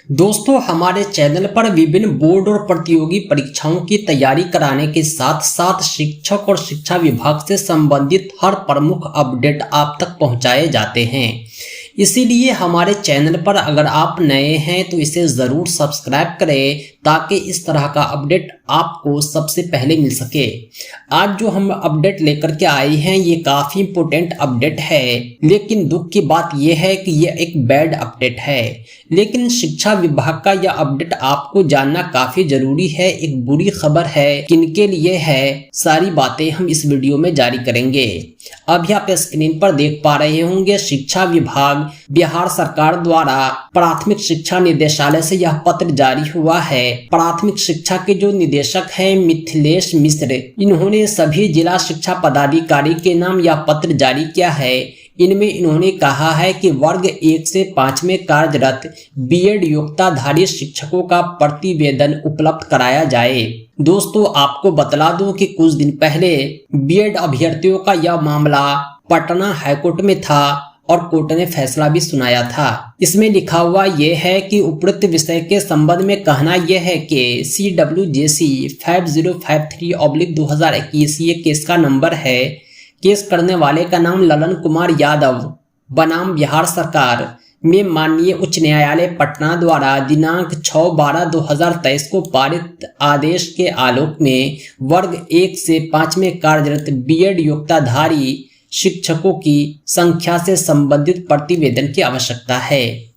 दोस्तों, हमारे चैनल पर विभिन्न बोर्ड और प्रतियोगी परीक्षाओं की तैयारी कराने के साथ साथ शिक्षक और शिक्षा विभाग से संबंधित हर प्रमुख अपडेट आप तक पहुंचाए जाते हैं। इसीलिए हमारे चैनल पर अगर आप नए हैं तो इसे ज़रूर सब्सक्राइब करें ताकि इस तरह का अपडेट आपको सबसे पहले मिल सके। आज जो हम अपडेट लेकर के आए हैं ये काफ़ी इम्पोर्टेंट अपडेट है, लेकिन दुख की बात यह है कि यह एक बैड अपडेट है। लेकिन शिक्षा विभाग का यह अपडेट आपको जानना काफ़ी ज़रूरी है। एक बुरी खबर है, किनके लिए है, सारी बातें हम इस वीडियो में जारी करेंगे। अभी आप स्क्रीन पर देख पा रहे होंगे, शिक्षा विभाग बिहार सरकार द्वारा प्राथमिक शिक्षा निदेशालय से यह पत्र जारी हुआ है। प्राथमिक शिक्षा के जो निदेशक हैं मिथिलेश मिश्र, इन्होंने सभी जिला शिक्षा पदाधिकारी के नाम यह पत्र जारी किया है। इनमें इन्होंने कहा है कि वर्ग 1 से 5 में कार्यरत बीएड योग्यताधारी शिक्षकों का प्रतिवेदन उपलब्ध कराया जाए। दोस्तों, आपको बतला दूं कि कुछ दिन पहले बीएड अभ्यर्थियों का यह मामला पटना हाईकोर्ट में था और कोर्ट ने फैसला भी सुनाया था। इसमें लिखा हुआ यह है कि उपरोक्त विषय के संबंध में कहना यह है कि CWJC 5053/2021 ये केस का नंबर है। केस करने वाले का नाम ललन कुमार यादव बनाम बिहार सरकार में माननीय उच्च न्यायालय पटना द्वारा दिनांक 6/12/2023 को पारित आदेश के आलोक में वर्ग 1 से 5 में कार्यरत बीएड योग्यताधारी शिक्षकों की संख्या से संबंधित प्रतिवेदन की आवश्यकता है।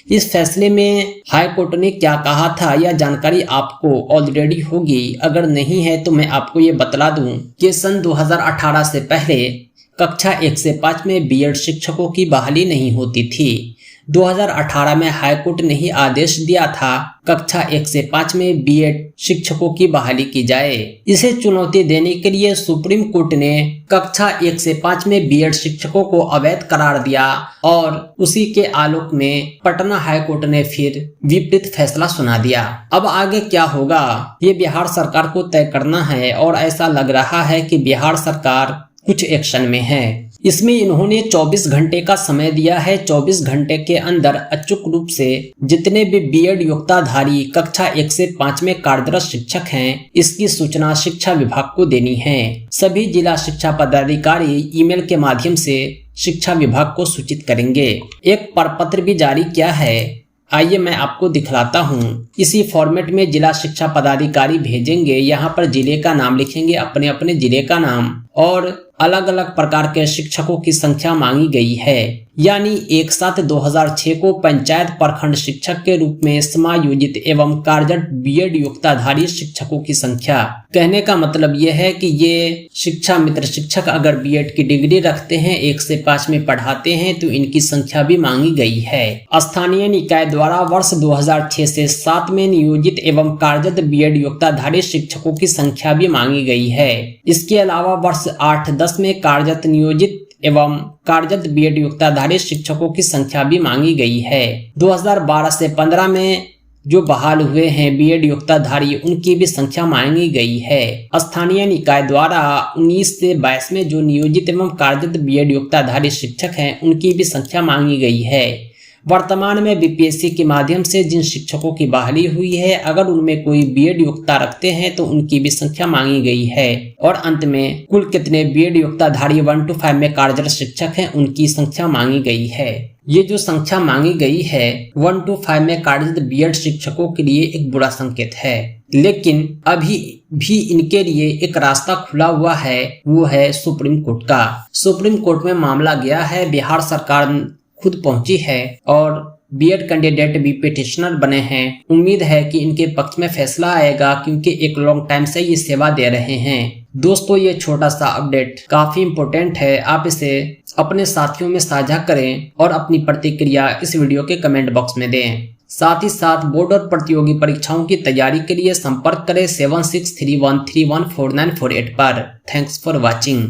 इस फैसले में हाई कोर्ट ने क्या कहा था यह जानकारी आपको ऑलरेडी होगी। अगर नहीं है तो मैं आपको ये बतला दूं कि सन 2018 से पहले कक्षा 1 से 5 में बीएड शिक्षकों की बहाली नहीं होती थी। 2018 में हाईकोर्ट ने ही आदेश दिया था कक्षा 1 से 5 में बीएड शिक्षकों की बहाली की जाए। इसे चुनौती देने के लिए सुप्रीम कोर्ट ने कक्षा 1 से 5 में बीएड शिक्षकों को अवैध करार दिया और उसी के आलोक में पटना हाईकोर्ट ने फिर विपरीत फैसला सुना दिया। अब आगे क्या होगा ये बिहार सरकार को तय करना है और ऐसा लग रहा है कि बिहार सरकार कुछ एक्शन में है। इसमें इन्होंने 24 घंटे का समय दिया है। 24 घंटे के अंदर अचूक रूप से जितने भी बीएड योग्यताधारी कक्षा 1 से 5 में कार्यरत शिक्षक हैं इसकी सूचना शिक्षा विभाग को देनी है। सभी जिला शिक्षा पदाधिकारी ईमेल के माध्यम से शिक्षा विभाग को सूचित करेंगे। एक प्रपत्र भी जारी किया है, आइए मैं आपको दिखलाता हूँ। इसी फॉर्मेट में जिला शिक्षा पदाधिकारी भेजेंगे। यहाँ पर जिले का नाम लिखेंगे, अपने अपने जिले का नाम, और अलग अलग प्रकार के शिक्षकों की संख्या मांगी गई है। यानी 1/7/2006 को पंचायत प्रखंड शिक्षक के रूप में समायोजित एवं कार्यरत बीएड योग्यताधारी शिक्षकों की संख्या। कहने का मतलब यह है कि ये शिक्षा मित्र शिक्षक अगर बीएड की डिग्री रखते हैं, 1 से 5 में पढ़ाते हैं, तो इनकी संख्या भी मांगी गई है। स्थानीय निकाय द्वारा वर्ष 2006 से 7 में नियोजित एवं कार्यरत बीएड योग्यताधारी शिक्षकों की संख्या भी मांगी गई है। इसके अलावा वर्ष 8-10 में कार्यरत नियोजित एवं कार्यरत बीएड योग्यताधारी शिक्षकों की संख्या भी मांगी गई है। 2012 से 15 में जो बहाल हुए हैं बीएड योग्यताधारी उनकी भी संख्या मांगी गई है। स्थानीय निकाय द्वारा 19 से 22 में जो नियोजित एवं कार्यरत बीएड योग्यताधारी शिक्षक हैं उनकी भी संख्या मांगी गई है। वर्तमान में बीपीएससी के माध्यम से जिन शिक्षकों की बहाली हुई है अगर उनमें कोई बीएड योग्यता रखते हैं तो उनकी भी संख्या मांगी गई है। और अंत में कुल कितने बीएड योग्यताधारी 1 to 5 में कार्यरत शिक्षक हैं उनकी संख्या मांगी गई है। ये जो संख्या मांगी गई है 1 to 5 में कार्यरत बीएड शिक्षकों के लिए एक बुरा संकेत है, लेकिन अभी भी इनके लिए एक रास्ता खुला हुआ है, वो है सुप्रीम कोर्ट का। सुप्रीम कोर्ट में मामला गया है, बिहार सरकार खुद पहुंची है और बीएड कैंडिडेट भी पिटिशनर बने हैं। उम्मीद है कि इनके पक्ष में फैसला आएगा क्योंकि एक लॉन्ग टाइम से ये सेवा दे रहे हैं। दोस्तों, ये छोटा सा अपडेट काफी इम्पोर्टेंट है, आप इसे अपने साथियों में साझा करें और अपनी प्रतिक्रिया इस वीडियो के कमेंट बॉक्स में दें। साथ ही साथ बोर्ड और प्रतियोगी परीक्षाओं की तैयारी के लिए संपर्क करें 7631314948 पर। Thanks for watching.